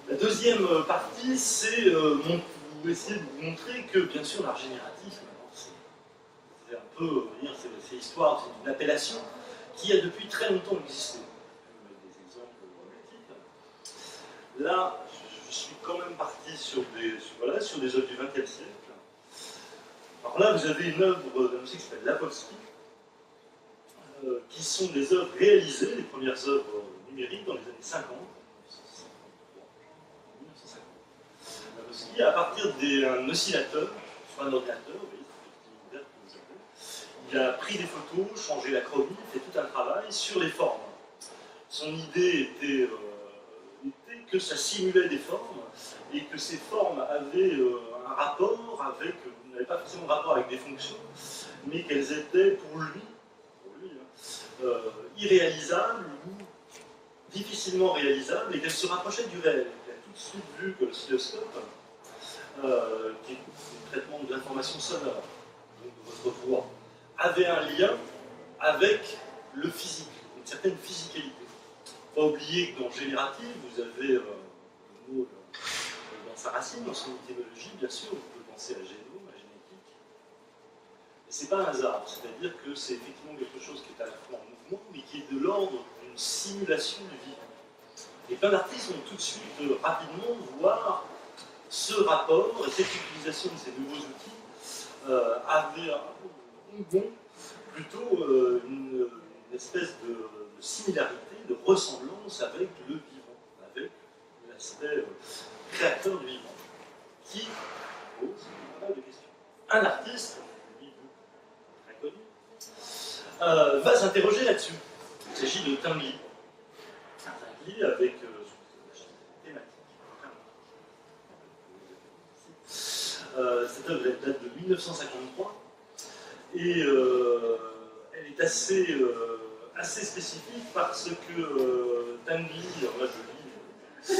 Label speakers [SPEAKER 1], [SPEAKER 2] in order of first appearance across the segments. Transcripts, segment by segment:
[SPEAKER 1] La deuxième partie, c'est essayer de vous montrer que, bien sûr, l'art génératif, c'est un peu, c'est l'histoire, c'est une appellation qui a depuis très longtemps existé. Des exemples multiples. Là, je suis quand même parti sur des œuvres du XXe siècle. Alors là, vous avez une œuvre d'un monsieur qui s'appelle Lapowski, qui sont des œuvres réalisées, les premières œuvres numériques dans les années 50, 1950. Lapowski, à partir d'un oscillateur, soit un ordinateur, vous voyez, cette petite que vous avez. Il a pris des photos, changé la chromie, fait tout un travail sur les formes. Son idée était que ça simulait des formes et que ces formes avaient un rapport avec, n'avaient pas forcément rapport avec des fonctions, mais qu'elles étaient pour lui irréalisables ou difficilement réalisables et qu'elles se rapprochaient du réel. Il a tout de suite vu que l'oscilloscope, qui est le traitement de l'information sonore, donc de votre voix, avait un lien avec le physique, une certaine physicalité. Pas oublier que dans génératif, vous avez le mot dans sa racine, dans son étymologie, bien sûr, vous pouvez penser à génome, à génétique. Et c'est pas un hasard, c'est-à-dire que c'est effectivement quelque chose qui est à la fois en mouvement, mais qui est de l'ordre d'une simulation du vivant. Et plein d'artistes vont tout de suite, rapidement, voir ce rapport et cette utilisation de ces nouveaux outils avait plutôt une espèce de similarité, de ressemblance avec le vivant, avec l'aspect créateur du vivant, qui pose pas mal de questions. Un artiste, lui, très connu, va s'interroger là-dessus. Il s'agit de Tinguely. Tinguely avec thématique. Cette œuvre date de 1953 et elle est assez spécifique parce que Tinguely, alors là je lis,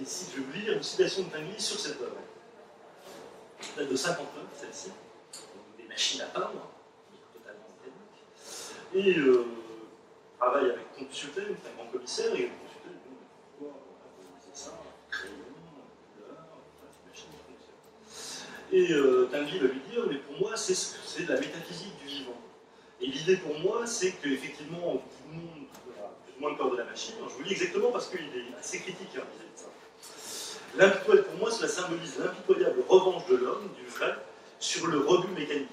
[SPEAKER 1] ici je vais vous lire une citation de Tinguely sur cette œuvre. Elle date de 59, celle-ci, des machines à peindre, totalement mécaniques, et travaille avec Computer, un grand commissaire, et Computer dit pourquoi c'est ça, crayon, couleur, machine qui fonctionne. Et Tinguely va lui dire, mais pour moi c'est de la métaphysique du vivant. Et l'idée pour moi, c'est qu'effectivement, tout le monde a plus ou moins peur de la machine. Alors, je vous lis exactement parce qu'il est assez critique vis-à-vis de ça. L'impitoyable, pour moi, cela symbolise l'impitoyable revanche de l'homme, du vrai, sur le rebut mécanique.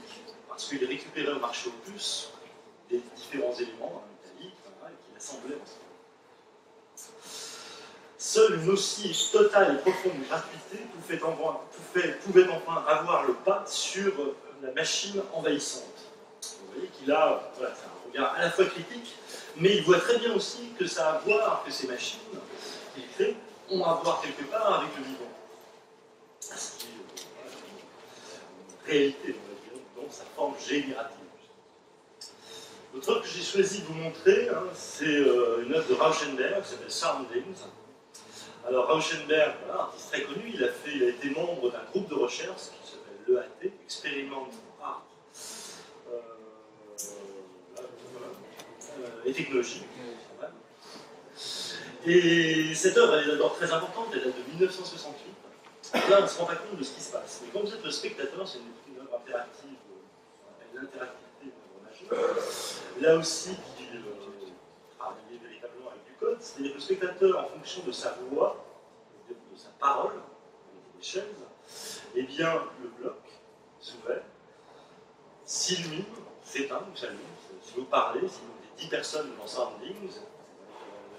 [SPEAKER 1] Parce qu'il est récupéré au marché aux puces des différents éléments métalliques et qu'il assemblait ensemble. Seule une aussi totale et profonde gratuité pouvait enfin avoir le pas sur la machine envahissante. Vous voyez qu'il a, voilà, c'est un regard à la fois critique, mais il voit très bien aussi que ça a à voir, que ces machines qu'il crée ont à voir quelque part avec le vivant. Ce qui est une réalité, on va dire, dans sa forme générative. L'autre œuvre que j'ai choisi de vous montrer, c'est une œuvre de Rauschenberg qui s'appelle Soundings. Alors Rauschenberg, voilà, artiste très connu, il a été membre d'un groupe de recherche qui s'appelle l'EAT, Experiment Art et Technologie. Et cette œuvre, elle est d'abord très importante, elle date de 1968. Là, on ne se rend pas compte de ce qui se passe. Mais quand vous êtes le spectateur, c'est une œuvre interactive, l'interactivité est une œuvre majeure. Là aussi, qui travaillait véritablement avec du code, c'est-à-dire que le spectateur, en fonction de sa voix, de sa parole, des chaises, eh bien, le bloc s'ouvre, s'illumine, s'éteint ou s'allume. Si vous parlez, si vous avez 10 personnes dans Soundings,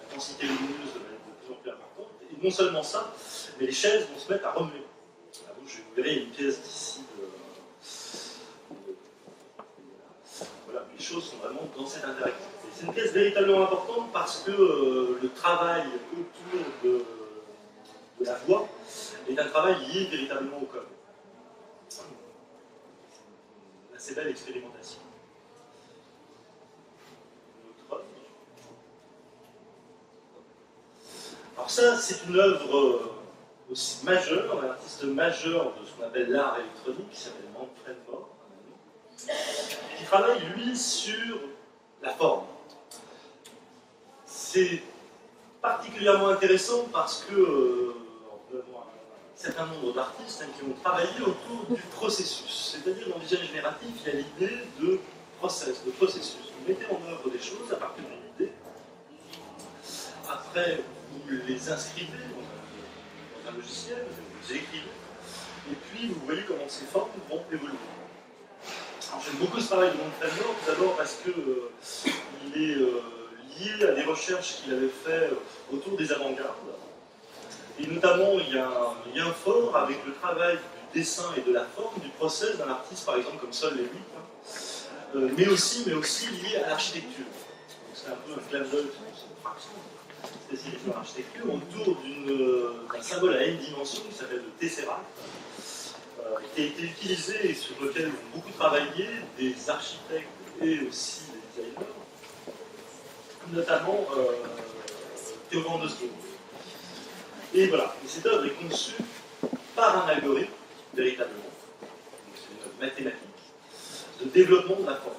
[SPEAKER 1] l'intensité lumineuse va être de plus en plus importante. Et non seulement ça, mais les chaises vont se mettre à remuer. Vous verrez une pièce d'ici voilà, les choses sont vraiment dans cette interactivité. C'est une pièce véritablement importante parce que le travail autour de la voix est un travail lié véritablement au code. Une assez belle expérimentation. Alors ça, c'est une œuvre aussi majeure, un artiste majeur de ce qu'on appelle l'art électronique, qui s'appelle Manfred Mohr, qui travaille, lui, sur la forme. C'est particulièrement intéressant parce que nous avons un certain nombre d'artistes qui ont travaillé autour du processus. C'est-à-dire dans le design génératif, il y a l'idée de process, de processus. Vous mettez en œuvre des choses à partir d'une idée. Après, vous les inscrivez dans un logiciel, vous les écrivez, et puis vous voyez comment ces formes vont évoluer. J'aime beaucoup ce travail de Ron Framework, d'abord parce qu'il est lié à des recherches qu'il avait fait autour des avant-gardes. Et notamment, il y a un lien fort avec le travail du dessin et de la forme, du process d'un artiste, par exemple, comme Sol Levitt, mais aussi lié à l'architecture. C'est un peu un clin d'œil, c'est une fraction spécialisée dans l'architecture, autour d'un symbole à n dimensions qui s'appelle le Tesseract, qui a été utilisé et sur lequel ont beaucoup travaillé des architectes et aussi des designers, notamment Theo van der Strohe. Et voilà, et cette œuvre est conçue par un algorithme, véritablement, c'est une œuvre mathématique, de développement de la forme.